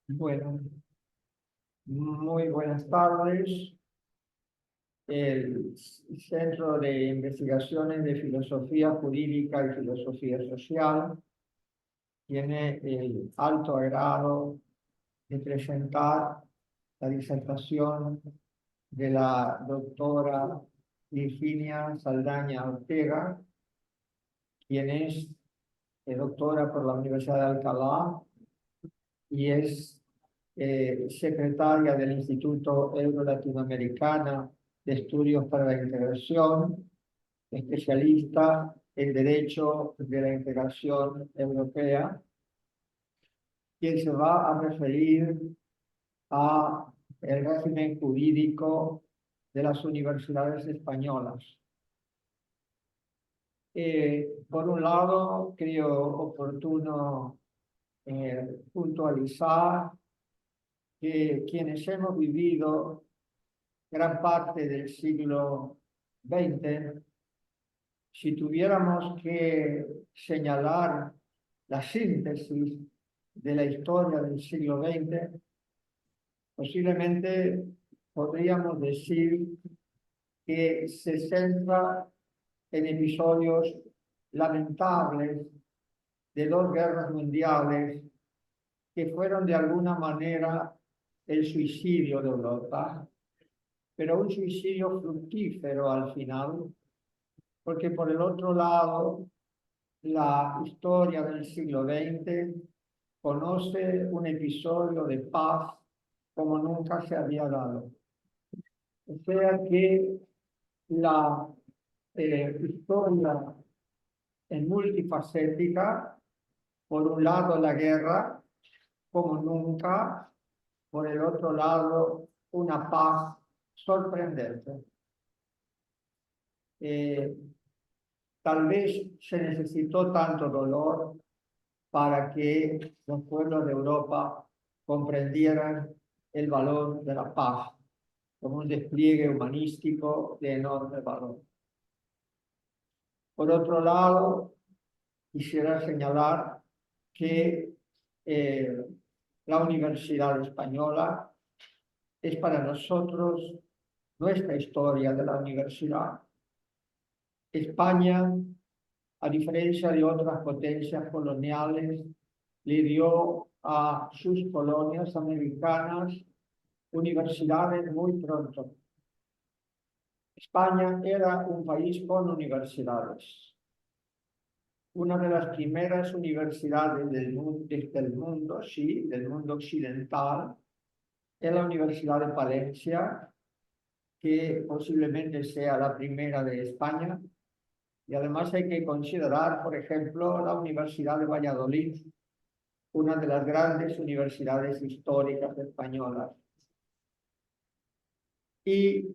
Bueno, muy buenas tardes. El Centro de Investigaciones de Filosofía Jurídica y Filosofía Social tiene el alto agrado de presentar la disertación de la doctora Virginia Saldaña Ortega, quien es doctora por la Universidad de Alcalá y es secretaria del Instituto Euro-Latinoamericana de Estudios para la Integración, especialista en Derecho de la Integración Europea, quien se va a referir a el régimen jurídico de las universidades españolas. Por un lado, creo oportuno puntualizar que quienes hemos vivido gran parte del siglo XX, si tuviéramos que señalar la síntesis de la historia del siglo XX, posiblemente podríamos decir que se centra en episodios lamentables de dos guerras mundiales que fueron de alguna manera el suicidio de Europa, pero un suicidio fructífero al final, porque por el otro lado, la historia del siglo XX conoce un episodio de paz como nunca se había dado. O sea que la historia es multifacética, por un lado la guerra como nunca, por el otro lado una paz sorprendente. Tal vez se necesitó tanto dolor para que los pueblos de Europa comprendieran el valor de la paz como un despliegue humanístico de enorme valor. Por otro lado, quisiera señalar que la Universidad Española es para nosotros nuestra historia de la universidad. España, a diferencia de otras potencias coloniales, le dio a sus colonias americanas universidades muy pronto. España era un país con universidades. Una de las primeras universidades del mundo, sí, del mundo occidental, es la Universidad de Palencia, que posiblemente sea la primera de España. Y además hay que considerar, por ejemplo, la Universidad de Valladolid, una de las grandes universidades históricas españolas. Y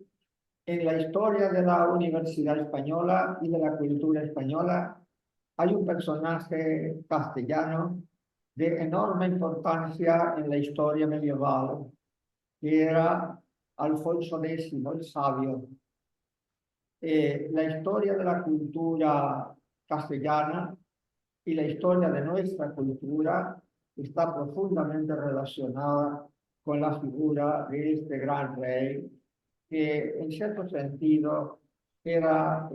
en la historia de la Universidad Española y de la cultura española hay un personaje castellano de enorme importancia en la historia medieval, que era Alfonso X, el Sabio. La historia de la cultura castellana y la historia de nuestra cultura está profundamente relacionada con la figura de este gran rey, que en cierto sentido era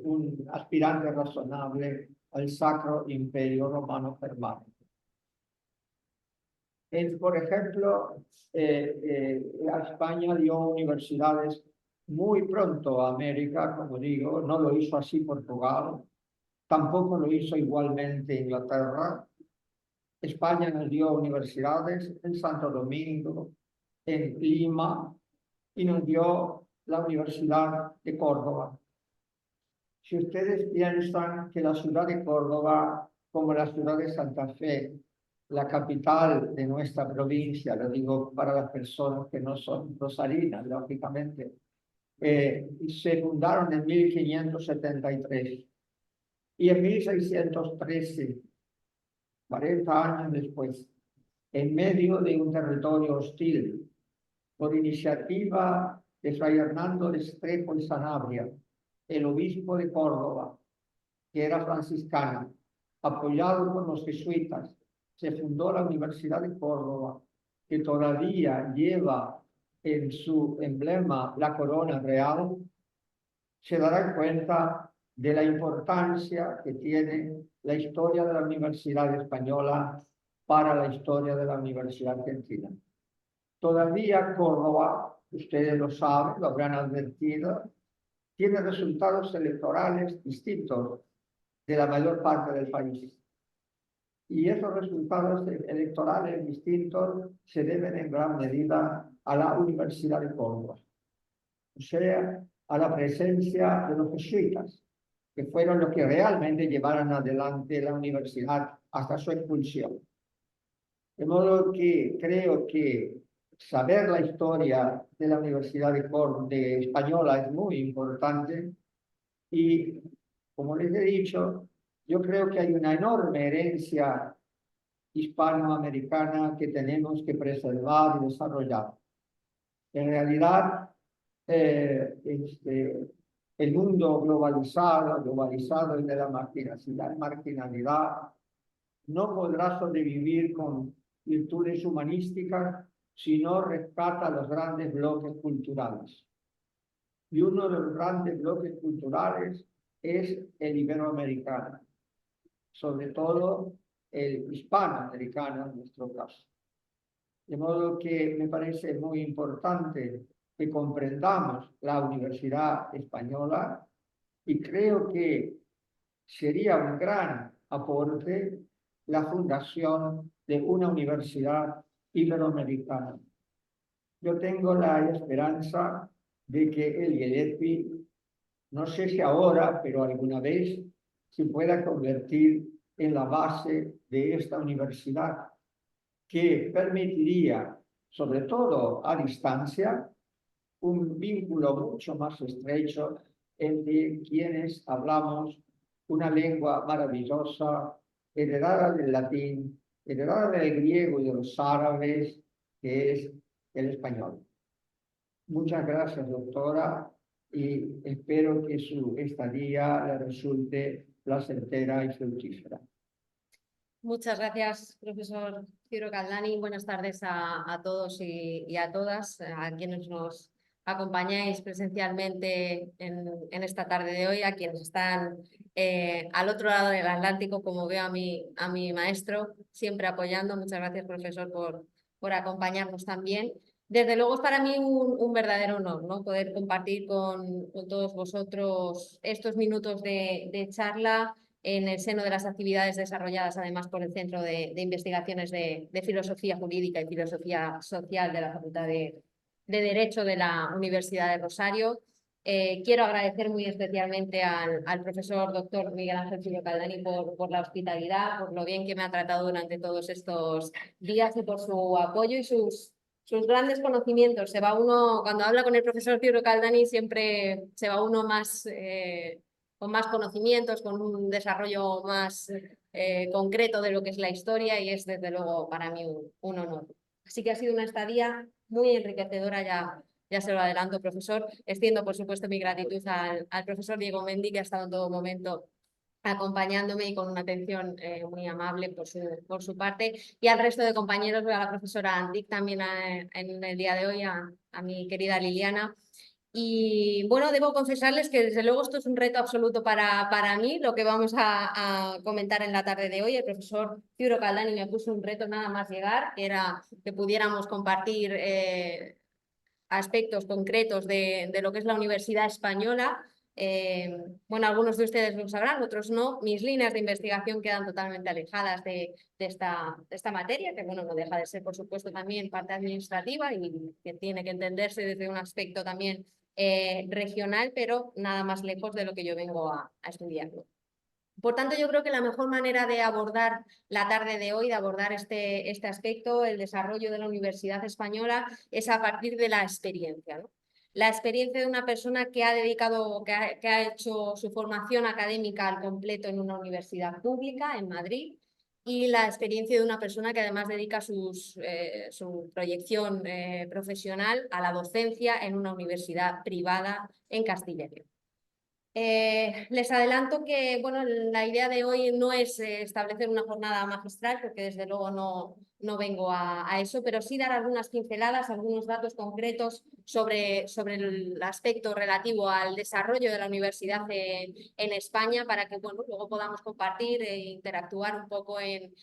un aspirante razonable al Sacro Imperio Romano Germánico. Por ejemplo, a España dio universidades muy pronto a América, como digo, no lo hizo así Portugal, tampoco lo hizo igualmente Inglaterra. España nos dio universidades en Santo Domingo, en Lima, y nos dio la Universidad de Córdoba. Si ustedes piensan que la ciudad de Córdoba, como la ciudad de Santa Fe, la capital de nuestra provincia, lo digo para las personas que no son rosarinas, lógicamente, se fundaron en 1573 y en 1613, 40 años después, en medio de un territorio hostil, por iniciativa de Fray Hernando de Estrepo y Sanabria, el obispo de Córdoba, que era franciscano, apoyado por los jesuitas, se fundó la Universidad de Córdoba, que todavía lleva en su emblema la corona real, se darán cuenta de la importancia que tiene la historia de la Universidad Española para la historia de la Universidad Argentina. Todavía Córdoba, ustedes lo saben, lo habrán advertido, tiene resultados electorales distintos de la mayor parte del país. Y esos resultados electorales distintos se deben en gran medida a la Universidad de Córdoba, o sea, a la presencia de los jesuitas, que fueron los que realmente llevaron adelante la universidad hasta su expulsión. De modo que creo que saber la historia de la Universidad de Española es muy importante y, como les he dicho, yo creo que hay una enorme herencia hispanoamericana que tenemos que preservar y desarrollar. En realidad, el mundo globalizado y de la marginalidad, no podrá sobrevivir con virtudes humanísticas si no rescata los grandes bloques culturales. Y uno de los grandes bloques culturales es el iberoamericano, sobre todo el hispanoamericano en nuestro caso. De modo que me parece muy importante que comprendamos la Universidad Española y creo que sería un gran aporte la fundación de una universidad iberoamericana. Yo tengo la esperanza de que el IELEPI, no sé si ahora, pero alguna vez, se pueda convertir en la base de esta universidad, que permitiría, sobre todo a distancia, un vínculo mucho más estrecho entre quienes hablamos una lengua maravillosa, heredada del latín, heredada del griego y de los árabes, que es el español. Muchas gracias, doctora, y espero que su estadía le resulte placentera y fructífera. Muchas gracias, profesor Ciro Caldani. Buenas tardes a todos y a todas, a quienes nos acompañáis presencialmente en esta tarde de hoy, a quienes están al otro lado del Atlántico, como veo a mi maestro, siempre apoyando. Muchas gracias, profesor, por acompañarnos también. Desde luego es para mí un verdadero honor, ¿no?, poder compartir con todos vosotros estos minutos de charla en el seno de las actividades desarrolladas además por el Centro de Investigaciones de Filosofía Jurídica y Filosofía Social de la Facultad de Derecho de la Universidad de Rosario. Quiero agradecer muy especialmente al profesor doctor Miguel Ángel Ciro Caldani por la hospitalidad, por lo bien que me ha tratado durante todos estos días y por su apoyo y sus grandes conocimientos. Se va uno, cuando habla con el profesor Ciro Caldani, siempre se va uno más con más conocimientos, con un desarrollo más concreto de lo que es la historia, y es desde luego para mí un honor. Así que ha sido una estadía muy enriquecedora, ya se lo adelanto, profesor. Extiendo, por supuesto, mi gratitud al profesor Diego Mendi, que ha estado en todo momento acompañándome y con una atención muy amable por su parte, y al resto de compañeros, a la profesora Andic también en el día de hoy, a mi querida Liliana. Y bueno, debo confesarles que desde luego esto es un reto absoluto para mí, lo que vamos a comentar en la tarde de hoy. El profesor Ciro Caldani me puso un reto nada más llegar, que era que pudiéramos compartir aspectos concretos de lo que es la Universidad Española. Bueno, algunos de ustedes lo sabrán, otros no. Mis líneas de investigación quedan totalmente alejadas de esta materia, que bueno, no deja de ser, por supuesto, también parte administrativa y que tiene que entenderse desde un aspecto también regional, pero nada más lejos de lo que yo vengo a estudiarlo. Por tanto, yo creo que la mejor manera de abordar la tarde de hoy, de abordar este aspecto, el desarrollo de la Universidad Española, es a partir de la experiencia, ¿no? La experiencia de una persona que ha dedicado, que ha hecho su formación académica al completo en una universidad pública en Madrid, y la experiencia de una persona que además dedica su proyección profesional a la docencia en una universidad privada en Castilla y León. Les adelanto que bueno, la idea de hoy no es establecer una jornada magistral, porque desde luego no vengo a eso, pero sí dar algunas pinceladas, algunos datos concretos sobre el aspecto relativo al desarrollo de la universidad en España, para que bueno, luego podamos compartir e interactuar un poco en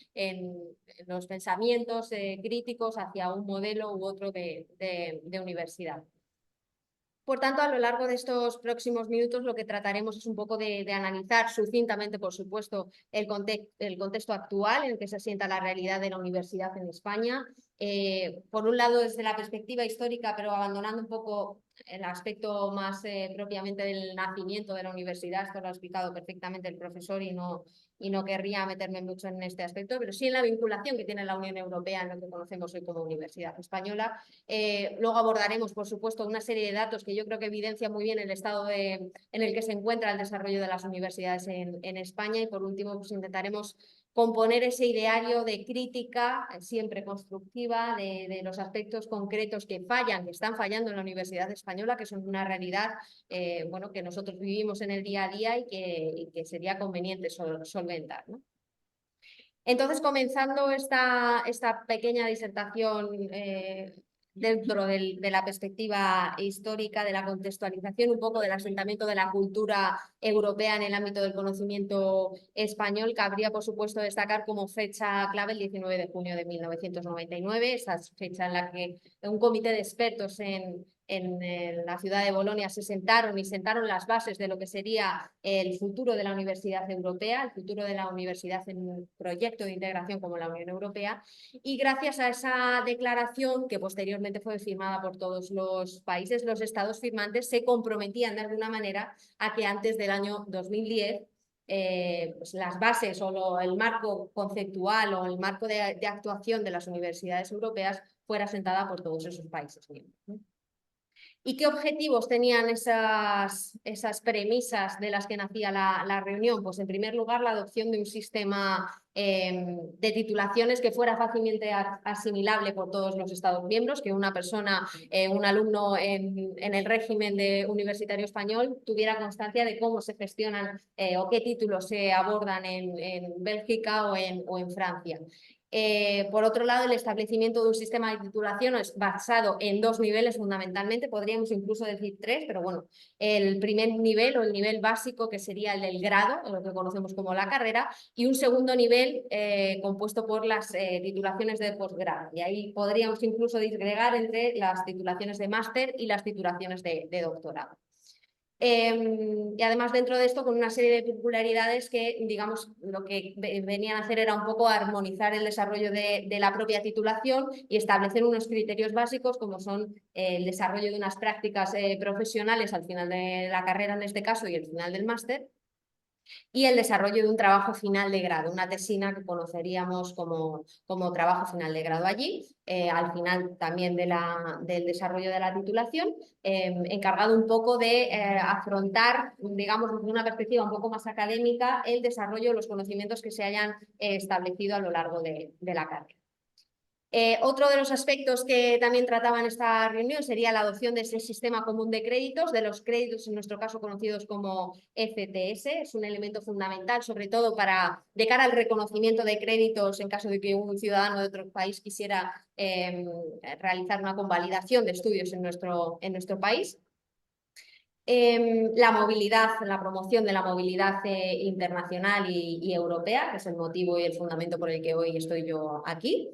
los pensamientos críticos hacia un modelo u otro de universidad. Por tanto, a lo largo de estos próximos minutos lo que trataremos es un poco de analizar sucintamente, por supuesto, el contexto actual en el que se asienta la realidad de la universidad en España. Por un lado, desde la perspectiva histórica, pero abandonando un poco el aspecto más propiamente del nacimiento de la universidad. Esto lo ha explicado perfectamente el profesor y no querría meterme mucho en este aspecto, pero sí en la vinculación que tiene la Unión Europea en lo que conocemos hoy como Universidad Española. Luego abordaremos, por supuesto, una serie de datos que yo creo que evidencia muy bien el estado en el que se encuentra el desarrollo de las universidades en España, y por último pues intentaremos componer ese ideario de crítica siempre constructiva de los aspectos concretos que fallan, que están fallando en la Universidad Española, que son una realidad bueno, que nosotros vivimos en el día a día y que sería conveniente solventar, ¿no? Entonces, comenzando esta pequeña disertación dentro de la perspectiva histórica, de la contextualización, un poco del asentamiento de la cultura europea en el ámbito del conocimiento español, cabría, por supuesto, destacar como fecha clave el 19 de junio de 1999, esa fecha en la que un comité de expertos en la ciudad de Bolonia se sentaron las bases de lo que sería el futuro de la Universidad Europea, el futuro de la universidad en un proyecto de integración como la Unión Europea, y gracias a esa declaración, que posteriormente fue firmada por todos los países, los estados firmantes se comprometían de alguna manera a que antes del año 2010 pues las bases o el marco conceptual o el marco de actuación de las universidades europeas fuera asentada por todos esos países miembros, ¿no? ¿Y qué objetivos tenían esas premisas de las que nacía la reunión? Pues en primer lugar la adopción de un sistema de titulaciones que fuera fácilmente asimilable por todos los Estados miembros, que una persona, un alumno en el régimen universitario español tuviera constancia de cómo se gestionan o qué títulos se abordan en Bélgica o en Francia. Por otro lado, el establecimiento de un sistema de titulación es basado en dos niveles fundamentalmente, podríamos incluso decir tres, pero bueno, el primer nivel o el nivel básico, que sería el del grado, lo que conocemos como la carrera, y un segundo nivel compuesto por las titulaciones de posgrado. Y ahí podríamos incluso disgregar entre las titulaciones de máster y las titulaciones de doctorado. Y además dentro de esto con una serie de peculiaridades que, digamos, lo que venían a hacer era un poco armonizar el desarrollo de la propia titulación y establecer unos criterios básicos como son el desarrollo de unas prácticas profesionales al final de la carrera en este caso y el final del máster, y el desarrollo de un trabajo final de grado, una tesina que conoceríamos como trabajo final de grado allí, al final también del desarrollo de la titulación, encargado un poco de afrontar, digamos, desde una perspectiva un poco más académica, el desarrollo de los conocimientos que se hayan establecido a lo largo de la carrera. Otro de los aspectos que también trataba en esta reunión sería la adopción de ese sistema común de créditos, de los créditos en nuestro caso conocidos como ECTS. Es un elemento fundamental, sobre todo de cara al reconocimiento de créditos en caso de que un ciudadano de otro país quisiera realizar una convalidación de estudios en nuestro país. La movilidad, la promoción de la movilidad internacional y europea, que es el motivo y el fundamento por el que hoy estoy yo aquí.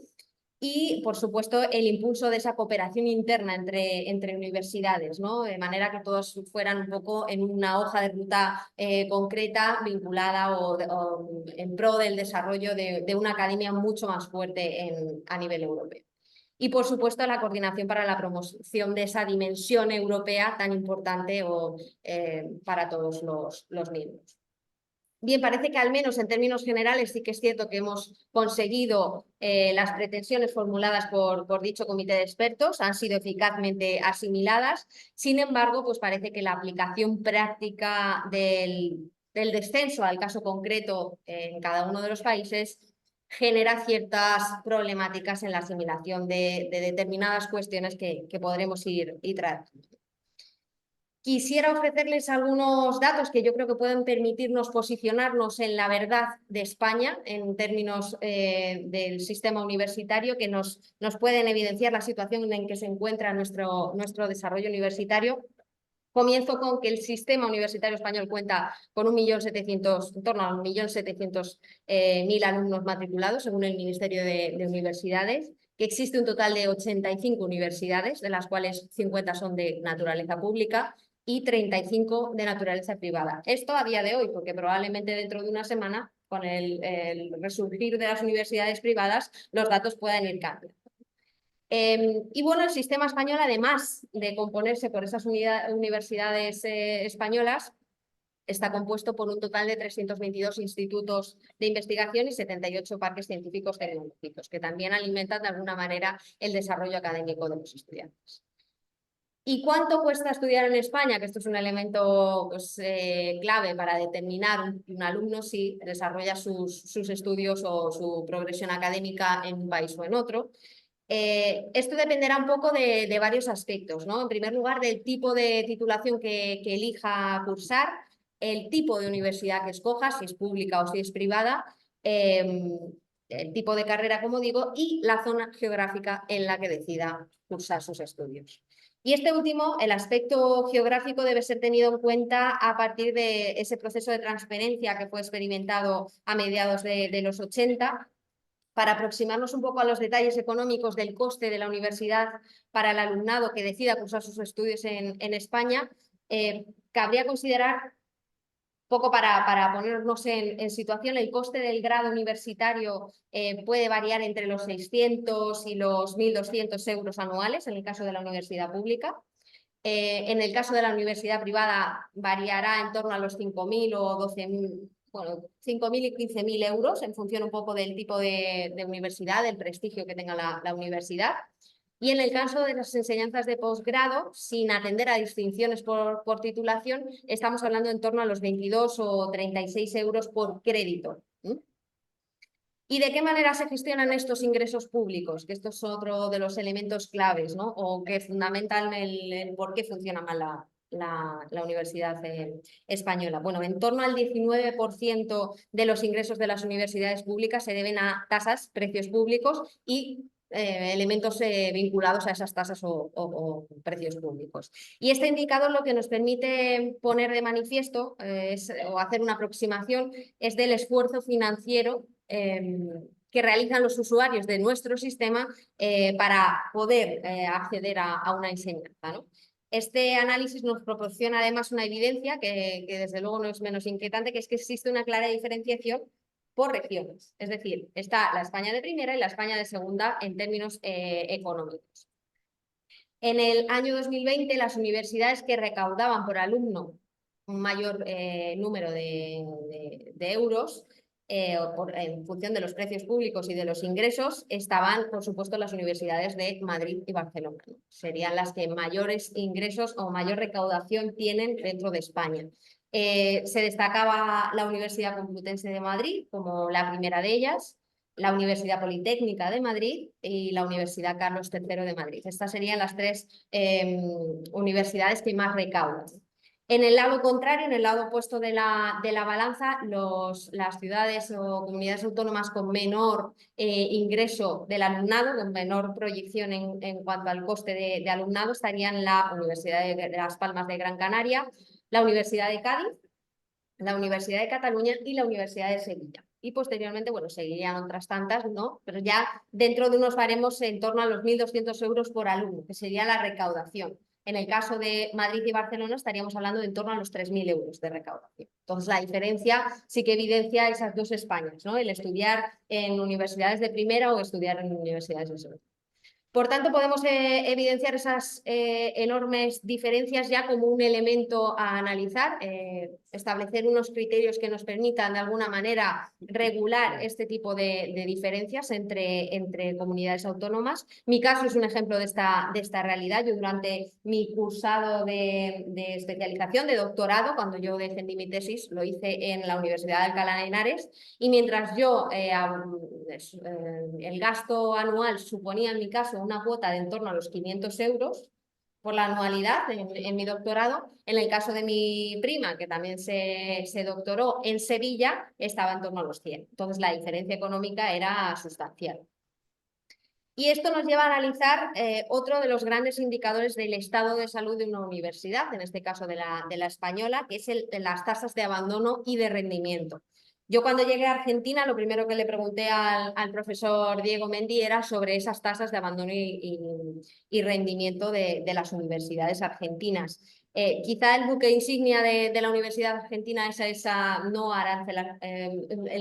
Y, por supuesto, el impulso de esa cooperación interna entre universidades, ¿no? De manera que todos fueran un poco en una hoja de ruta concreta, vinculada o en pro del desarrollo de una academia mucho más fuerte a nivel europeo. Y, por supuesto, la coordinación para la promoción de esa dimensión europea tan importante para todos los miembros. Bien, parece que al menos en términos generales sí que es cierto que hemos conseguido las pretensiones formuladas por dicho comité de expertos, han sido eficazmente asimiladas. Sin embargo, pues parece que la aplicación práctica del descenso al caso concreto en cada uno de los países genera ciertas problemáticas en la asimilación de determinadas cuestiones que podremos ir tratando. Quisiera ofrecerles algunos datos que yo creo que pueden permitirnos posicionarnos en la verdad de España en términos del sistema universitario, que nos pueden evidenciar la situación en que se encuentra nuestro desarrollo universitario. Comienzo con que el sistema universitario español cuenta con en torno a 1.700.000 alumnos matriculados, según el Ministerio de Universidades, que existe un total de 85 universidades, de las cuales 50 son de naturaleza pública y 35 de naturaleza privada. Esto a día de hoy, porque probablemente dentro de una semana, con el resurgir de las universidades privadas, los datos puedan ir cambiando. Y bueno, el sistema español, además de componerse por esas universidades españolas, está compuesto por un total de 322 institutos de investigación y 78 parques científicos tecnológicos, que también alimentan de alguna manera el desarrollo académico de los estudiantes. ¿Y cuánto cuesta estudiar en España? Que esto es un elemento pues, clave para determinar un alumno si desarrolla sus estudios o su progresión académica en un país o en otro. Esto dependerá un poco de varios aspectos, ¿no? En primer lugar, del tipo de titulación que elija cursar, el tipo de universidad que escoja, si es pública o si es privada, el tipo de carrera, como digo, y la zona geográfica en la que decida cursar sus estudios. Y este último, el aspecto geográfico, debe ser tenido en cuenta a partir de ese proceso de transferencia que fue experimentado a mediados de los 80, para aproximarnos un poco a los detalles económicos del coste de la universidad para el alumnado que decida cursar sus estudios en España. Cabría considerar, poco para ponernos en situación, el coste del grado universitario puede variar entre los 600 y los 1.200 euros anuales en el caso de la universidad pública. En el caso de la universidad privada variará en torno a los 5.000 o 12.000, bueno, 5.000 y 15.000 euros en función un poco del tipo de universidad, del prestigio que tenga la universidad. Y en el caso de las enseñanzas de posgrado, sin atender a distinciones por titulación, estamos hablando en torno a los 22 o 36 euros por crédito. ¿Y de qué manera se gestionan estos ingresos públicos? Que esto es otro de los elementos claves, ¿no? O que fundamentan el por qué funciona mal la universidad española. Bueno, en torno al 19% de los ingresos de las universidades públicas se deben a tasas, precios públicos y elementos vinculados a esas tasas o precios públicos. Y este indicador lo que nos permite poner de manifiesto o hacer una aproximación es del esfuerzo financiero que realizan los usuarios de nuestro sistema para poder acceder a una enseñanza, ¿no? Este análisis nos proporciona además una evidencia que desde luego no es menos inquietante, que es que existe una clara diferenciación por regiones. Es decir, está la España de primera y la España de segunda en términos económicos. En el año 2020, las universidades que recaudaban por alumno un mayor número de euros, en función de los precios públicos y de los ingresos, estaban, por supuesto, las universidades de Madrid y Barcelona, ¿no? Serían las que mayores ingresos o mayor recaudación tienen dentro de España. Se destacaba la Universidad Complutense de Madrid como la primera de ellas, la Universidad Politécnica de Madrid y la Universidad Carlos III de Madrid. Estas serían las tres universidades que más recaudan. En el lado contrario, en el lado opuesto de la balanza, las ciudades o comunidades autónomas con menor ingreso del alumnado, con menor proyección en cuanto al coste de alumnado, estarían la Universidad de Las Palmas de Gran Canaria, la Universidad de Cádiz, la Universidad de Cataluña y la Universidad de Sevilla. Y posteriormente, bueno, seguirían otras tantas, ¿no? Pero ya dentro de unos baremos en torno a los 1.200 euros por alumno, que sería la recaudación. En el caso de Madrid y Barcelona estaríamos hablando de en torno a los 3.000 euros de recaudación. Entonces la diferencia sí que evidencia esas dos Españas, ¿no? El estudiar en universidades de primera o estudiar en universidades de segunda. Por tanto, podemos evidenciar esas enormes diferencias ya como un elemento a analizar, establecer unos criterios que nos permitan de alguna manera regular este tipo de diferencias entre comunidades autónomas. Mi caso es un ejemplo de esta realidad. Yo durante mi cursado de especialización, de doctorado, cuando yo defendí mi tesis, lo hice en la Universidad de Alcalá de Henares, y mientras yo el gasto anual suponía en mi caso una cuota de en torno a los 500 euros, por la anualidad en mi doctorado. En el caso de mi prima, que también se doctoró en Sevilla, estaba en torno a los 100. Entonces la diferencia económica era sustancial. Y esto nos lleva a analizar otro de los grandes indicadores del estado de salud de una universidad, en este caso de la española, que es las tasas de abandono y de rendimiento. Yo cuando llegué a Argentina, lo primero que le pregunté al profesor Diego Mendi era sobre esas tasas de abandono y rendimiento de las universidades argentinas. Quizá el buque insignia de la Universidad Argentina es el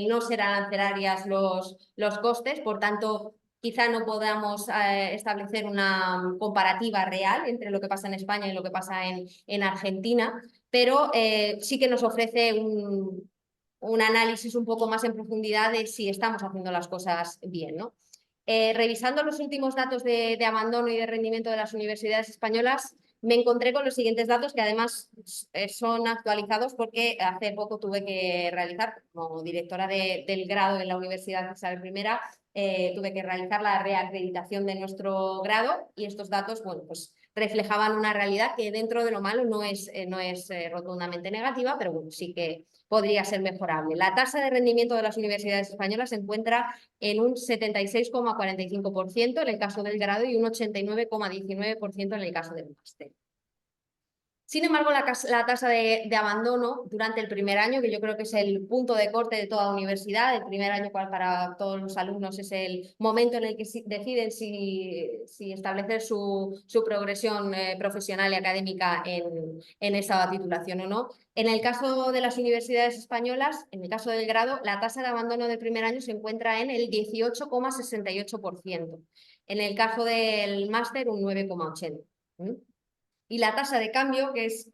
no ser arancelarias los costes, por tanto, quizá no podamos establecer una comparativa real entre lo que pasa en España y lo que pasa en Argentina, pero sí que nos ofrece un análisis un poco más en profundidad de si estamos haciendo las cosas bien, ¿no? Revisando los últimos datos de abandono y de rendimiento de las universidades españolas, me encontré con los siguientes datos que además son actualizados porque hace poco tuve que realizar, como directora del grado en la Universidad Isabel I, tuve que realizar la reacreditación de nuestro grado y estos datos, bueno, pues reflejaban una realidad que dentro de lo malo no es rotundamente negativa, pero bueno, sí que podría ser mejorable. La tasa de rendimiento de las universidades españolas se encuentra en un 76,45% en el caso del grado y un 89,19% en el caso del máster. Sin embargo, la tasa de abandono durante el primer año, que yo creo que es el punto de corte de toda universidad, el primer año para todos los alumnos es el momento en el que deciden si establecer su progresión profesional y académica en esa titulación o no. En el caso de las universidades españolas, en el caso del grado, la tasa de abandono del primer año se encuentra en el 18,68%. En el caso del máster, un 9,80%. Y la tasa de cambio, que es,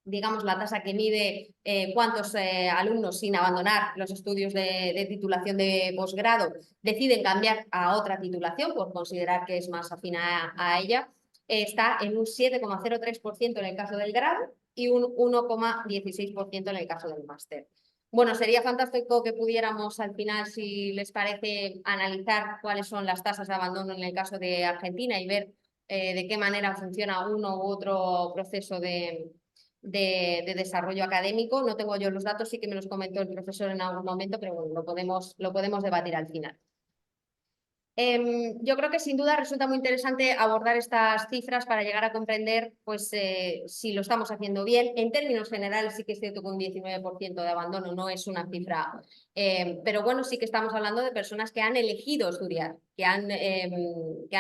digamos, la tasa que mide cuántos alumnos sin abandonar los estudios de titulación de posgrado deciden cambiar a otra titulación por considerar que es más afín a ella, está en un 7,03% en el caso del grado y un 1,16% en el caso del máster. Bueno, sería fantástico que pudiéramos al final, si les parece, analizar cuáles son las tasas de abandono en el caso de Argentina y ver de qué manera funciona uno u otro proceso de desarrollo académico. No tengo yo los datos, sí que me los comentó el profesor en algún momento, pero bueno, lo podemos debatir al final. Yo creo que sin duda resulta muy interesante abordar estas cifras para llegar a comprender pues, si lo estamos haciendo bien. En términos generales sí que es cierto que un 19% de abandono no es una cifra, pero bueno, sí que estamos hablando de personas que han elegido estudiar, que han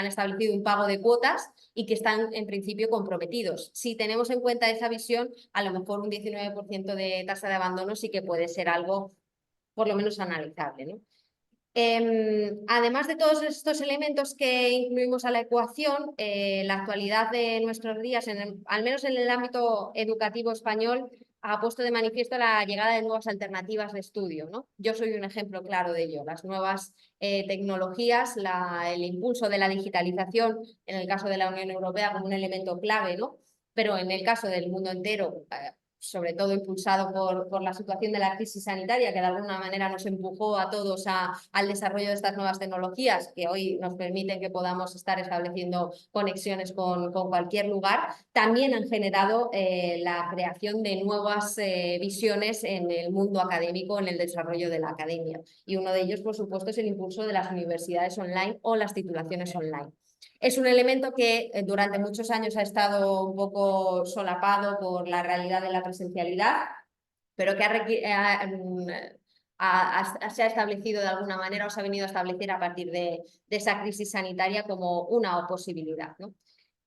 establecido un pago de cuotas y que están en principio comprometidos. Si tenemos en cuenta esa visión, a lo mejor un 19% de tasa de abandono sí que puede ser algo por lo menos analizable, ¿no? Además de todos estos elementos que incluimos a la ecuación, la actualidad de nuestros días, al menos en el ámbito educativo español, ha puesto de manifiesto la llegada de nuevas alternativas de estudio, ¿no? Yo soy un ejemplo claro de ello. Las nuevas tecnologías, el impulso de la digitalización, en el caso de la Unión Europea como un elemento clave, ¿no? Pero en el caso del mundo entero, sobre todo impulsado por la situación de la crisis sanitaria, que de alguna manera nos empujó a todos al desarrollo de estas nuevas tecnologías, que hoy nos permiten que podamos estar estableciendo conexiones con cualquier lugar, también han generado la creación de nuevas visiones en el mundo académico, en el desarrollo de la academia. Y uno de ellos, por supuesto, es el impulso de las universidades online o las titulaciones online. Es un elemento que durante muchos años ha estado un poco solapado por la realidad de la presencialidad, pero que se ha establecido de alguna manera o se ha venido a establecer a partir de esa crisis sanitaria como una posibilidad, ¿no?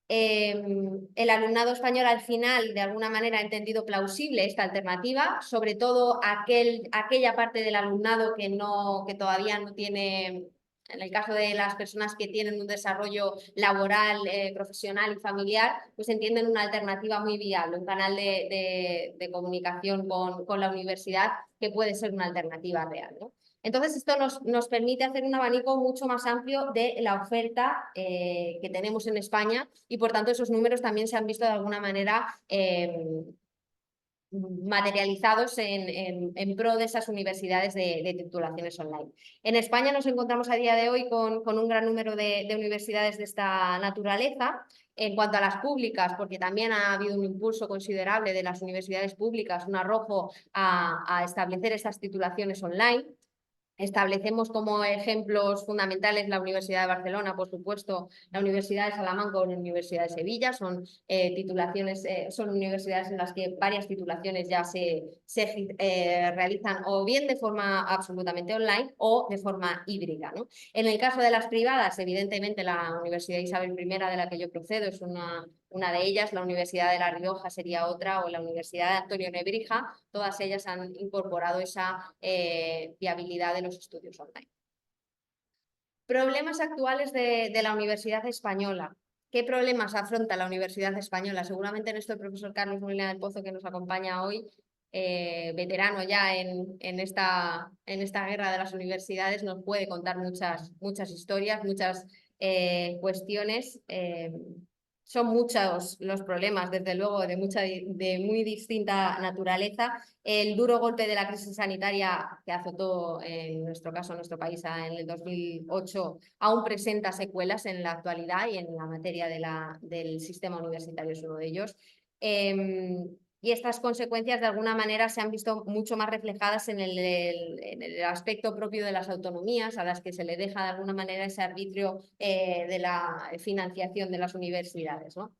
El alumnado español al final de alguna manera ha entendido plausible esta alternativa, sobre todo aquella parte del alumnado que todavía no tiene, en el caso de las personas que tienen un desarrollo laboral, profesional y familiar, pues entienden una alternativa muy viable, un canal de comunicación con la universidad que puede ser una alternativa real, ¿no? Entonces, esto nos permite hacer un abanico mucho más amplio de la oferta que tenemos en España y, por tanto, esos números también se han visto de alguna manera materializados en pro de esas universidades de titulaciones online. En España nos encontramos a día de hoy con un gran número de universidades de esta naturaleza. En cuanto a las públicas, porque también ha habido un impulso considerable de las universidades públicas, un arrojo a establecer estas titulaciones online. Establecemos como ejemplos fundamentales la Universidad de Barcelona, por supuesto, la Universidad de Salamanca o la Universidad de Sevilla. Son son universidades en las que varias titulaciones ya se realizan o bien de forma absolutamente online o de forma híbrida, ¿no? En el caso de las privadas, evidentemente la Universidad Isabel I, de la que yo procedo, es una de ellas, la Universidad de La Rioja sería otra, o la Universidad de Antonio Nebrija. Todas ellas han incorporado esa viabilidad de los estudios online. Problemas actuales de la Universidad Española. ¿Qué problemas afronta la Universidad Española? Seguramente en esto el profesor Carlos Molina del Pozo, que nos acompaña hoy, veterano ya en esta guerra de las universidades, nos puede contar muchas historias, muchas cuestiones. Son muchos los problemas, desde luego, de muy distinta naturaleza. El duro golpe de la crisis sanitaria que azotó, en nuestro caso, en nuestro país, en el 2008, aún presenta secuelas en la actualidad, y en la materia del sistema universitario es uno de ellos. Y estas consecuencias, de alguna manera, se han visto mucho más reflejadas en el aspecto propio de las autonomías, a las que se le deja de alguna manera ese arbitrio de la financiación de las universidades, ¿no?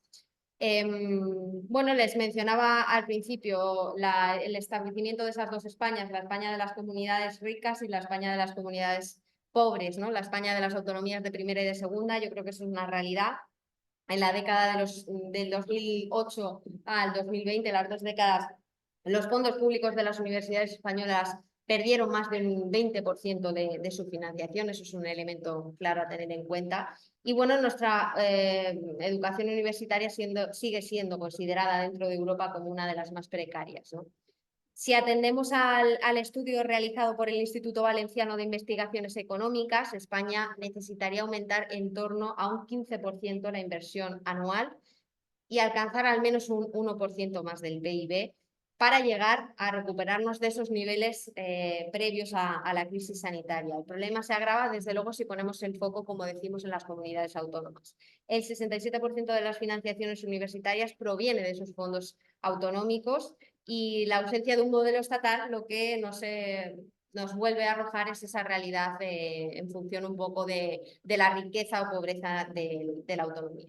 Bueno, les mencionaba al principio el establecimiento de esas dos Españas, la España de las comunidades ricas y la España de las comunidades pobres, ¿no? La España de las autonomías de primera y de segunda. Yo creo que eso es una realidad. En la década del 2008 al 2020, las 2 décadas, los fondos públicos de las universidades españolas perdieron más del 20% de su financiación. Eso es un elemento claro a tener en cuenta. Y bueno, nuestra educación universitaria sigue siendo considerada dentro de Europa como una de las más precarias, ¿no? Si atendemos al estudio realizado por el Instituto Valenciano de Investigaciones Económicas, España necesitaría aumentar en torno a un 15% la inversión anual y alcanzar al menos un 1% más del PIB para llegar a recuperarnos de esos niveles previos a la crisis sanitaria. El problema se agrava, desde luego, si ponemos el foco, como decimos, en las comunidades autónomas. El 67% de las financiaciones universitarias proviene de esos fondos autonómicos, y la ausencia de un modelo estatal lo que nos vuelve a arrojar es esa realidad en función un poco de la riqueza o pobreza de la autonomía.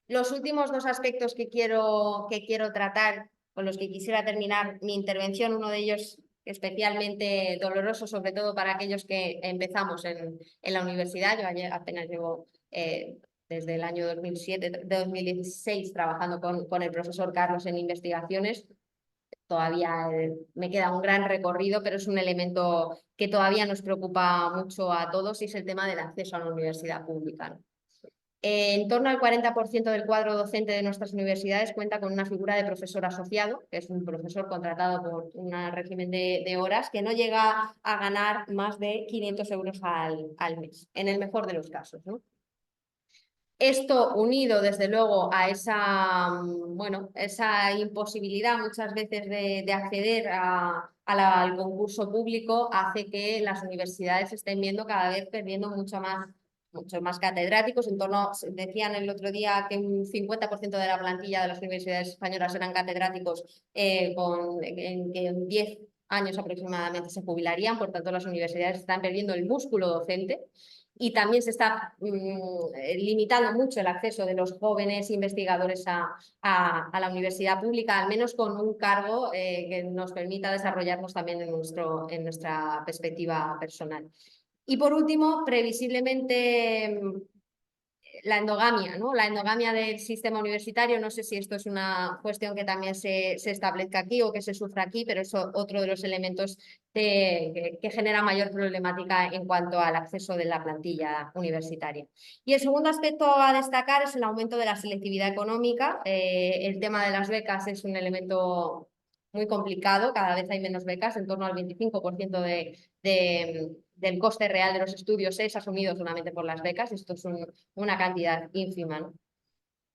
Los últimos dos aspectos que quiero tratar, con los que quisiera terminar mi intervención, uno de ellos especialmente doloroso, sobre todo para aquellos que empezamos en la universidad. Yo apenas llevo desde el año 2016 trabajando con el profesor Carlos en investigaciones. Todavía me queda un gran recorrido, pero es un elemento que todavía nos preocupa mucho a todos, y es el tema del acceso a la universidad pública, ¿no? En torno al 40% del cuadro docente de nuestras universidades cuenta con una figura de profesor asociado, que es un profesor contratado por un régimen de horas, que no llega a ganar más de 500 euros al mes, en el mejor de los casos, ¿no? Esto, unido desde luego a esa imposibilidad muchas veces de acceder al concurso público, hace que las universidades estén viendo cada vez perdiendo muchos más catedráticos. Decían el otro día que un 50% de la plantilla de las universidades españolas eran catedráticos, que en 10 años aproximadamente se jubilarían. Por tanto, las universidades están perdiendo el músculo docente. Y también se está limitando mucho el acceso de los jóvenes investigadores a la universidad pública, al menos con un cargo que nos permita desarrollarnos también en nuestra perspectiva personal. Y por último, previsiblemente, la endogamia, ¿no? La endogamia del sistema universitario. No sé si esto es una cuestión que también se establezca aquí o que se sufra aquí, pero es otro de los elementos que genera mayor problemática en cuanto al acceso de la plantilla universitaria. Y el segundo aspecto a destacar es el aumento de la selectividad económica. El tema de las becas es un elemento muy complicado. Cada vez hay menos becas, en torno al 25% del coste real de los estudios es asumido solamente por las becas. Esto es una cantidad ínfima, ¿no?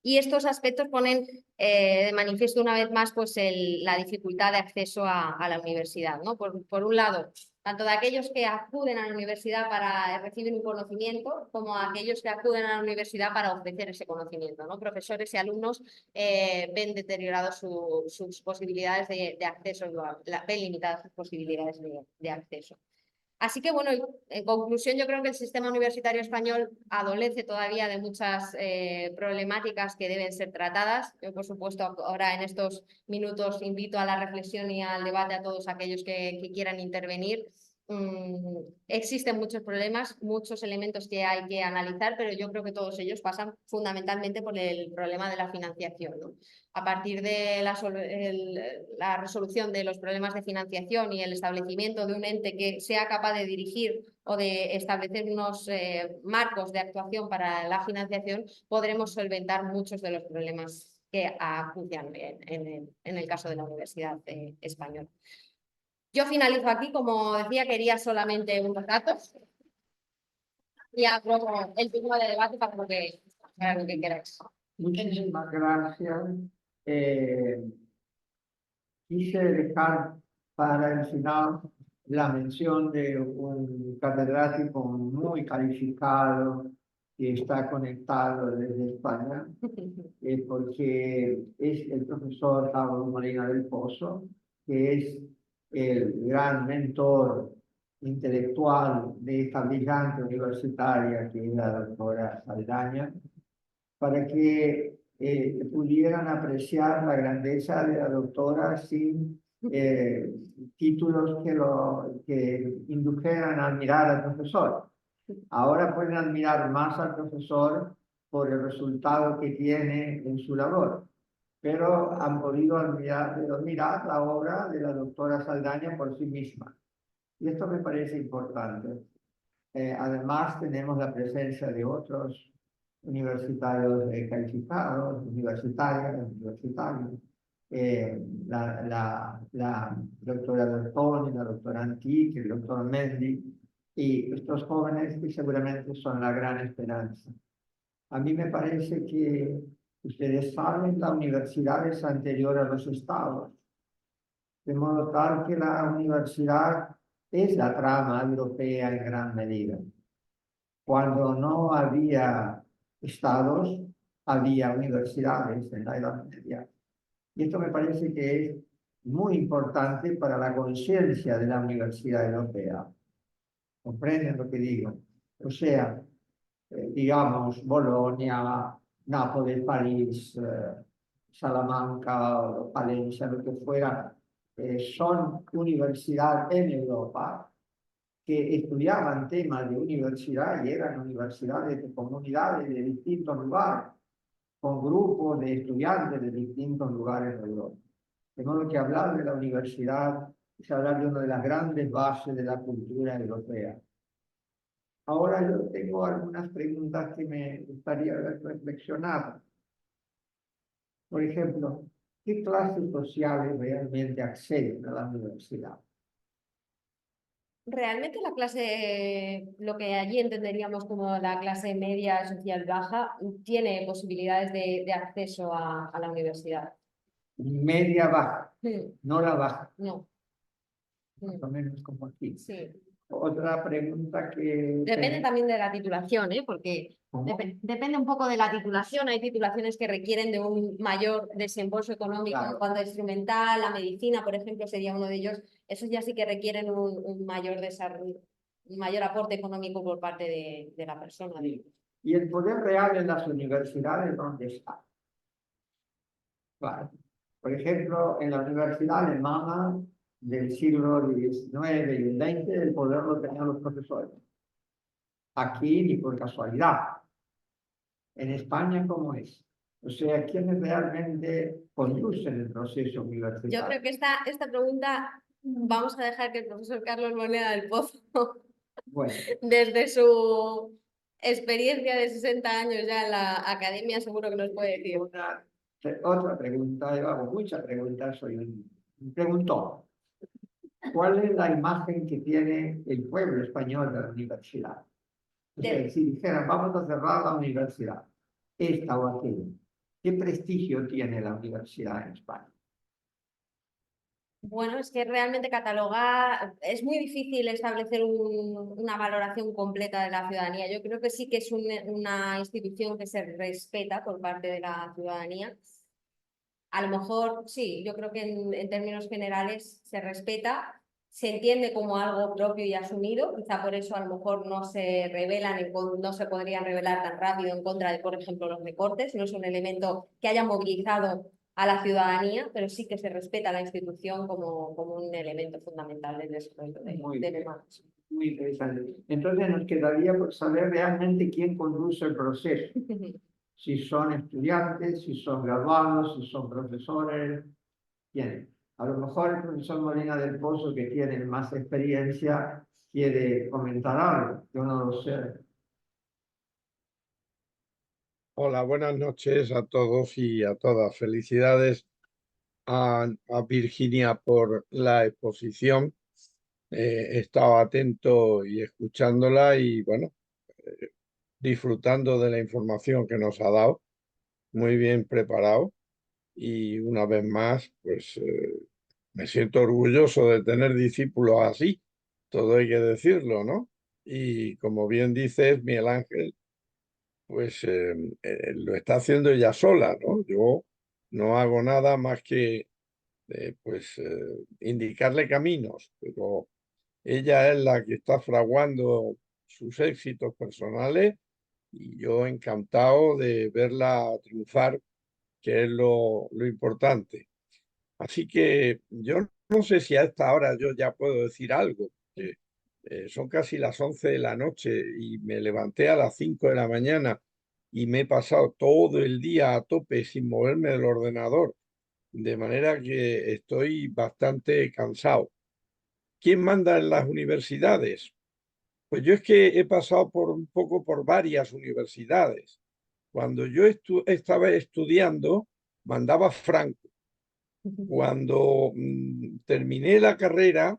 Y estos aspectos ponen de manifiesto una vez más pues, la dificultad de acceso a la universidad, ¿no? Por un lado, tanto de aquellos que acuden a la universidad para recibir un conocimiento, como aquellos que acuden a la universidad para ofrecer ese conocimiento, ¿no? Profesores y alumnos ven deterioradas sus posibilidades de acceso, ven limitadas sus posibilidades de acceso. Así que, bueno, en conclusión, yo creo que el sistema universitario español adolece todavía de muchas problemáticas que deben ser tratadas. Yo, por supuesto, ahora en estos minutos invito a la reflexión y al debate a todos aquellos que quieran intervenir. Existen muchos problemas, muchos elementos que hay que analizar, pero yo creo que todos ellos pasan fundamentalmente por el problema de la financiación, ¿no? A partir de la resolución de los problemas de financiación y el establecimiento de un ente que sea capaz de dirigir o de establecer unos marcos de actuación para la financiación, podremos solventar muchos de los problemas que acucian en el caso de la Universidad Española. Yo finalizo aquí, como decía, quería solamente unos datos y abro el turno de debate para lo que queráis. Muchísimas gracias. Quise dejar para el final la mención de un catedrático muy calificado que está conectado desde España, porque es el profesor Pablo Molina del Pozo, que es el gran mentor intelectual de esta brillante universitaria que es la doctora Saldaña, para que pudieran apreciar la grandeza de la doctora sin títulos que indujeran a admirar al profesor. Ahora pueden admirar más al profesor por el resultado que tiene en su labor, pero han podido admirar la obra de la doctora Saldaña por sí misma. Y esto me parece importante. Además, tenemos la presencia de otros universitarios calificados, universitarios, la doctora Bertoni, la doctora Antique, el doctor Mendy, y estos jóvenes que seguramente son la gran esperanza. A mí me parece que ustedes saben, la universidad es anterior a los estados, de modo tal que la universidad es la trama europea en gran medida. Cuando no había estados, había universidades en la Edad Media. Y esto me parece que es muy importante para la conciencia de la universidad europea. ¿Comprenden lo que digo? O sea, digamos, Bolonia, Nápoles, París, Salamanca, Palencia, lo que fuera, son universidades en Europa que estudiaban temas de universidad y eran universidades de comunidades de distintos lugares, con grupos de estudiantes de distintos lugares de Europa. De modo que hablar de la universidad es hablar de una de las grandes bases de la cultura europea. Ahora yo tengo algunas preguntas que me gustaría reflexionar. Por ejemplo, ¿qué clases sociales realmente acceden a la universidad? Realmente la clase, lo que allí entenderíamos como la clase media social baja, tiene posibilidades de acceso a la universidad. Media baja, no la baja. No. Más o menos como aquí. Sí. Otra pregunta que... Depende también de la titulación, porque depende un poco de la titulación. Hay titulaciones que requieren de un mayor desembolso económico. Claro. Cuando es instrumental, la medicina, por ejemplo, sería uno de ellos. Esos ya sí que requieren un mayor desarrollo, un mayor aporte económico por parte de la persona. Sí. ¿Y el poder real en las universidades dónde está? Claro. Por ejemplo, en la universidad alemana del siglo XIX y el XX, el poder lo tenían los profesores. Aquí ni por casualidad. En España, ¿cómo es? O sea, ¿quiénes realmente conducen el proceso universitario? Yo creo que esta pregunta vamos a dejar que el profesor Carlos Moneda del Pozo, bueno, desde su experiencia de 60 años ya en la academia, seguro que nos puede decir. Otra pregunta, yo hago muchas preguntas, soy un preguntón. ¿Cuál es la imagen que tiene el pueblo español de la universidad? O sea, si dijeran, vamos a cerrar la universidad, esta o aquella, ¿Qué prestigio tiene la universidad en España? Bueno, es que realmente catalogar, es muy difícil establecer una valoración completa de la ciudadanía. Yo creo que sí que es una institución que se respeta por parte de la ciudadanía. A lo mejor sí, yo creo que en términos generales se respeta, se entiende como algo propio y asumido, quizá por eso a lo mejor no se revelan, no se podrían revelar tan rápido en contra de, por ejemplo, los recortes, no es un elemento que haya movilizado a la ciudadanía, pero sí que se respeta la institución como un elemento fundamental del desarrollo del humano. Muy interesante. Entonces nos quedaría por saber realmente quién conduce el proceso. Si son estudiantes, si son graduados, si son profesores, quién. A lo mejor el profesor Molina del Pozo, que tiene más experiencia, quiere comentar algo. Yo no lo sé. Hola, buenas noches a todos y a todas. Felicidades a Virginia por la exposición. He estado atento y escuchándola y bueno, disfrutando de la información que nos ha dado. Muy bien preparado y una vez más, pues me siento orgulloso de tener discípulos así. Todo hay que decirlo, ¿no? Y como bien dices, Miguel Ángel, pues lo está haciendo ella sola, ¿no? Yo no hago nada más que indicarle caminos, pero ella es la que está fraguando sus éxitos personales y yo encantado de verla triunfar, que es lo importante. Así que yo no sé si a esta hora yo ya puedo decir algo, porque son casi las 11 de la noche y me levanté a las 5 de la mañana y me he pasado todo el día a tope sin moverme del ordenador, de manera que estoy bastante cansado. ¿Quién manda en las universidades? Pues yo es que he pasado por un poco por varias universidades. Cuando yo estaba estudiando, mandaba Franco. Cuando terminé la carrera,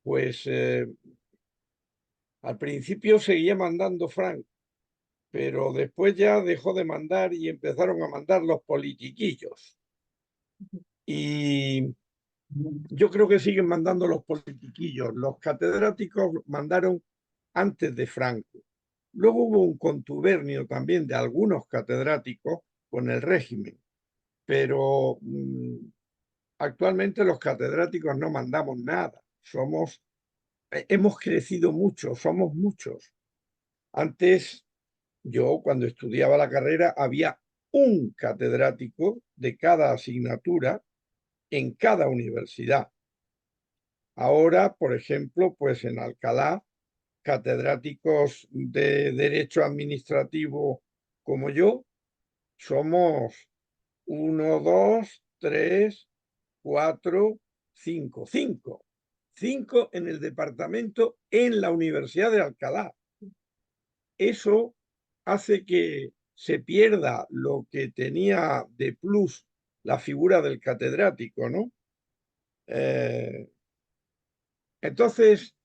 pues al principio seguía mandando Franco, pero después ya dejó de mandar y empezaron a mandar los politiquillos. Y yo creo que siguen mandando los politiquillos. Los catedráticos mandaron antes de Franco. Luego hubo un contubernio también de algunos catedráticos con el régimen, pero actualmente los catedráticos no mandamos nada. Hemos crecido mucho, somos muchos. Antes, yo cuando estudiaba la carrera, había un catedrático de cada asignatura en cada universidad. Ahora, por ejemplo, pues en Alcalá, catedráticos de Derecho Administrativo como yo, somos 1, 2, 3, 4, 5, 5. 5 en el departamento en la Universidad de Alcalá. Eso hace que se pierda lo que tenía de plus la figura del catedrático, ¿no? Entonces,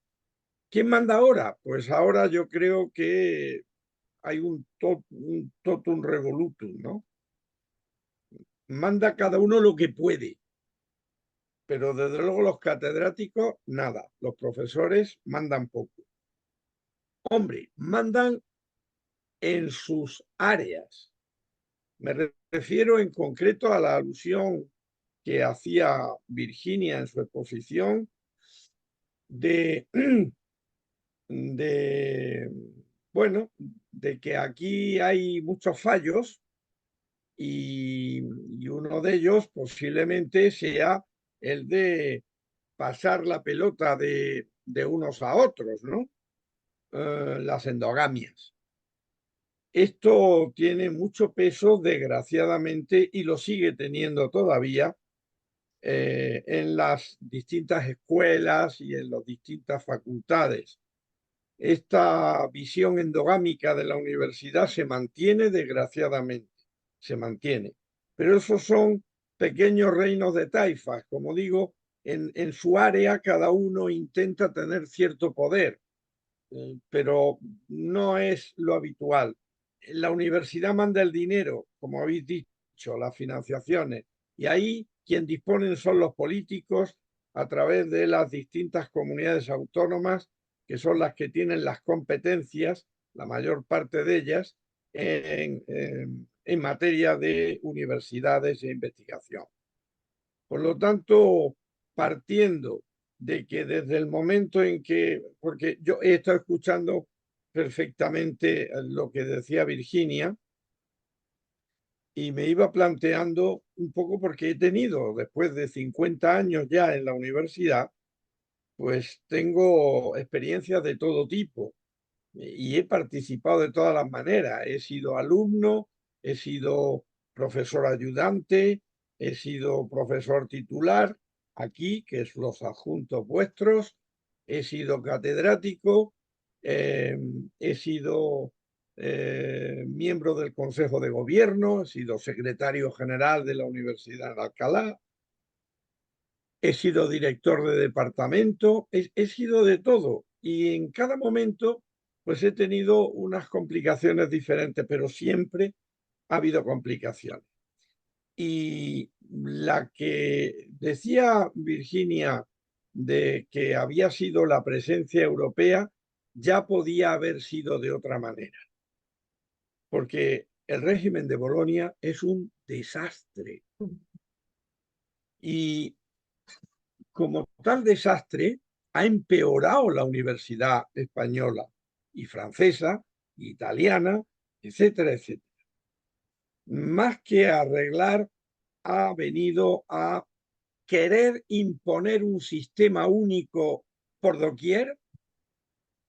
¿quién manda ahora? Pues ahora yo creo que hay un totum revolutum, ¿no? Manda cada uno lo que puede, pero desde luego los catedráticos, nada. Los profesores mandan poco. Hombre, mandan en sus áreas. Me refiero en concreto a la alusión que hacía Virginia en su exposición de, de, bueno, de que aquí hay muchos fallos y uno de ellos posiblemente sea el de pasar la pelota de unos a otros, ¿no? Las endogamias. Esto tiene mucho peso, desgraciadamente, y lo sigue teniendo todavía en las distintas escuelas y en las distintas facultades. Esta visión endogámica de la universidad se mantiene, desgraciadamente, se mantiene. Pero esos son pequeños reinos de taifas. Como digo, en su área cada uno intenta tener cierto poder, pero no es lo habitual. La universidad manda el dinero, como habéis dicho, mucho las financiaciones y ahí quien disponen son los políticos a través de las distintas comunidades autónomas, que son las que tienen las competencias, la mayor parte de ellas, en materia de universidades e investigación. Por lo tanto, partiendo de que desde el momento en que, porque yo he estado escuchando perfectamente lo que decía Virginia y me iba planteando un poco porque he tenido, después de 50 años ya en la universidad, pues tengo experiencias de todo tipo y he participado de todas las maneras. He sido alumno, he sido profesor ayudante, he sido profesor titular aquí, que es los adjuntos vuestros, he sido catedrático, he sido miembro del Consejo de Gobierno, he sido secretario general de la Universidad de Alcalá, he sido director de departamento, he sido de todo y en cada momento pues he tenido unas complicaciones diferentes, pero siempre ha habido complicaciones. Y la que decía Virginia de que había sido la presencia europea ya podía haber sido de otra manera, porque el régimen de Bolonia es un desastre. Y como tal desastre ha empeorado la universidad española y francesa, italiana, etcétera, etcétera. Más que arreglar, ha venido a querer imponer un sistema único por doquier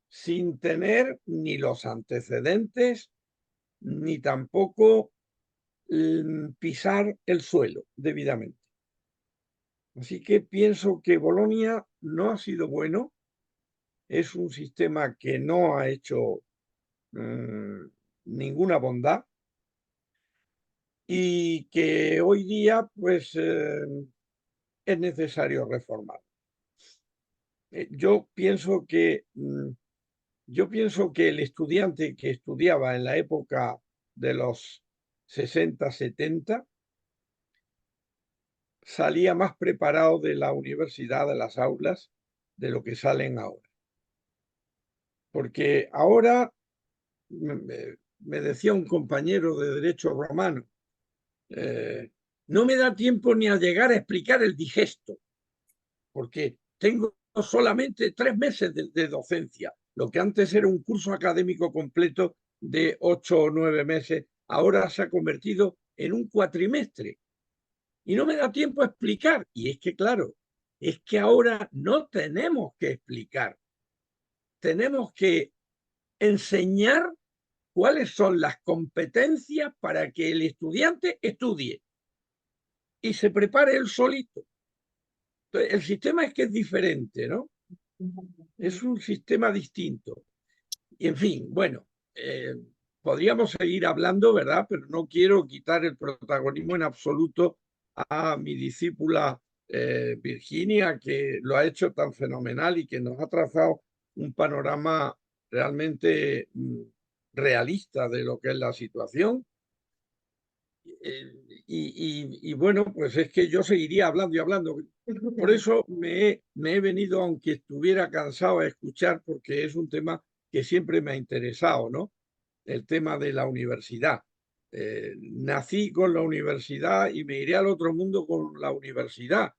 sin tener ni los antecedentes ni tampoco pisar el suelo debidamente. Así que pienso que Bolonia no ha sido bueno, es un sistema que no ha hecho ninguna bondad y que hoy día pues es necesario reformar. Yo pienso que el estudiante que estudiaba en la época de los 60, 70 salía más preparado de la universidad, de las aulas, de lo que salen ahora. Porque ahora, me decía un compañero de Derecho Romano, no me da tiempo ni a llegar a explicar el digesto, porque tengo solamente 3 meses de docencia. Lo que antes era un curso académico completo de 8 o 9 meses, ahora se ha convertido en un cuatrimestre. Y no me da tiempo a explicar. Y es que, claro, es que ahora no tenemos que explicar. Tenemos que enseñar cuáles son las competencias para que el estudiante estudie y se prepare él solito. Entonces, el sistema es que es diferente, ¿no? Es un sistema distinto. Y en fin, bueno, podríamos seguir hablando, ¿verdad? Pero no quiero quitar el protagonismo en absoluto a mi discípula Virginia, que lo ha hecho tan fenomenal y que nos ha trazado un panorama realmente realista de lo que es la situación. Y bueno, pues es que yo seguiría hablando y hablando. Por eso me he venido, aunque estuviera cansado, a escuchar, porque es un tema que siempre me ha interesado, ¿no? El tema de la universidad. Nací con la universidad y me iré al otro mundo con la universidad.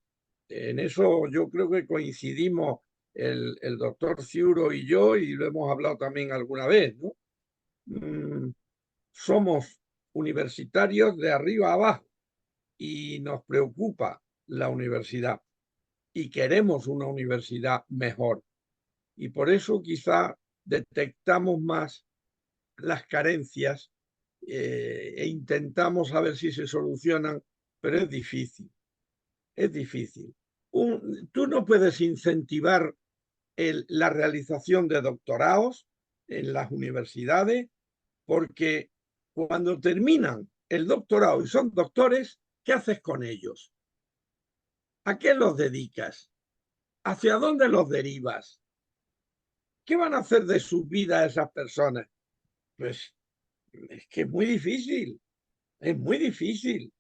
En eso yo creo que coincidimos el doctor Ciuro y yo, y lo hemos hablado también alguna vez, ¿no? Somos universitarios de arriba a abajo y nos preocupa la universidad y queremos una universidad mejor. Y por eso quizá detectamos más las carencias e intentamos a ver si se solucionan, pero es difícil, es difícil. Tú no puedes incentivar la realización de doctorados en las universidades porque cuando terminan el doctorado y son doctores, ¿qué haces con ellos? ¿A qué los dedicas? ¿Hacia dónde los derivas? ¿Qué van a hacer de sus vidas esas personas? Pues es que es muy difícil, es muy difícil.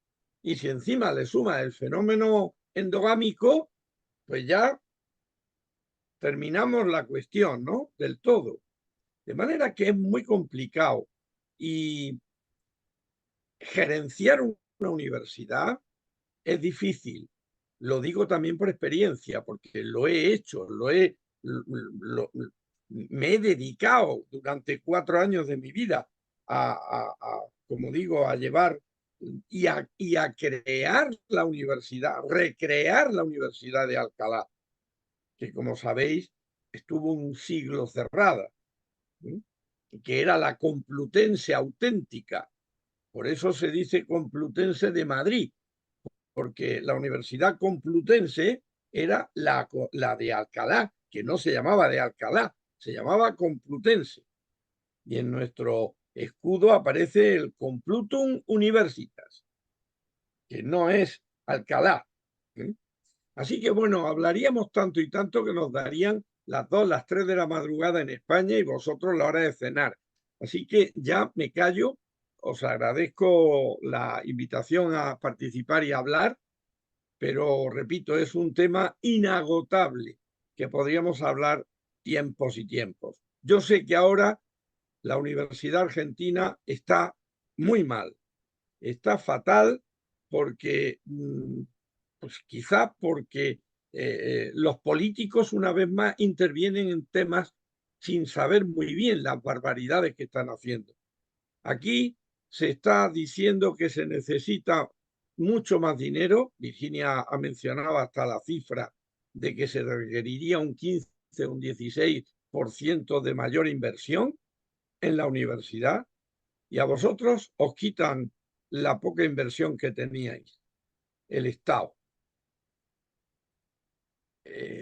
Y si encima le suma el fenómeno endogámico, pues ya terminamos la cuestión, ¿no? Del todo. De manera que es muy complicado. Y gerenciar una universidad es difícil. Lo digo también por experiencia, porque lo he hecho, me he dedicado durante 4 años de mi vida como digo, a llevar y a crear la universidad, recrear la Universidad de Alcalá, que como sabéis estuvo un siglo cerrada, ¿sí? Que era la Complutense auténtica. Por eso se dice Complutense de Madrid, porque la Universidad Complutense era la de Alcalá, que no se llamaba de Alcalá, se llamaba Complutense. Y en nuestro escudo aparece el Complutum Universitas, que no es Alcalá. ¿Sí? Así que bueno, hablaríamos tanto y tanto que nos darían las 2, las 3 de la madrugada en España y vosotros la hora de cenar. Así que ya me callo, os agradezco la invitación a participar y hablar, pero repito, es un tema inagotable que podríamos hablar tiempos y tiempos. Yo sé que ahora la Universidad Argentina está muy mal, está fatal porque, pues quizá porque los políticos una vez más intervienen en temas sin saber muy bien las barbaridades que están haciendo. Aquí se está diciendo que se necesita mucho más dinero. Virginia ha mencionado hasta la cifra de que se requeriría un 15 o un 16% de mayor inversión en la universidad, y a vosotros os quitan la poca inversión que teníais, el Estado.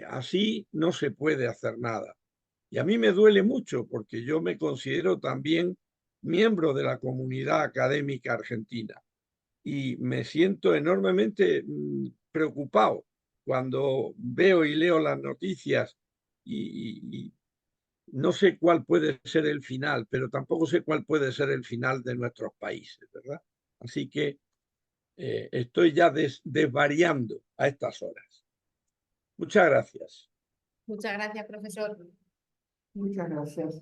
Así no se puede hacer nada. Y a mí me duele mucho porque yo me considero también miembro de la comunidad académica argentina y me siento enormemente preocupado cuando veo y leo las noticias y no sé cuál puede ser el final, pero tampoco sé cuál puede ser el final de nuestros países, ¿verdad? Así que estoy ya desvariando a estas horas. Muchas gracias. Muchas gracias, profesor. Muchas gracias.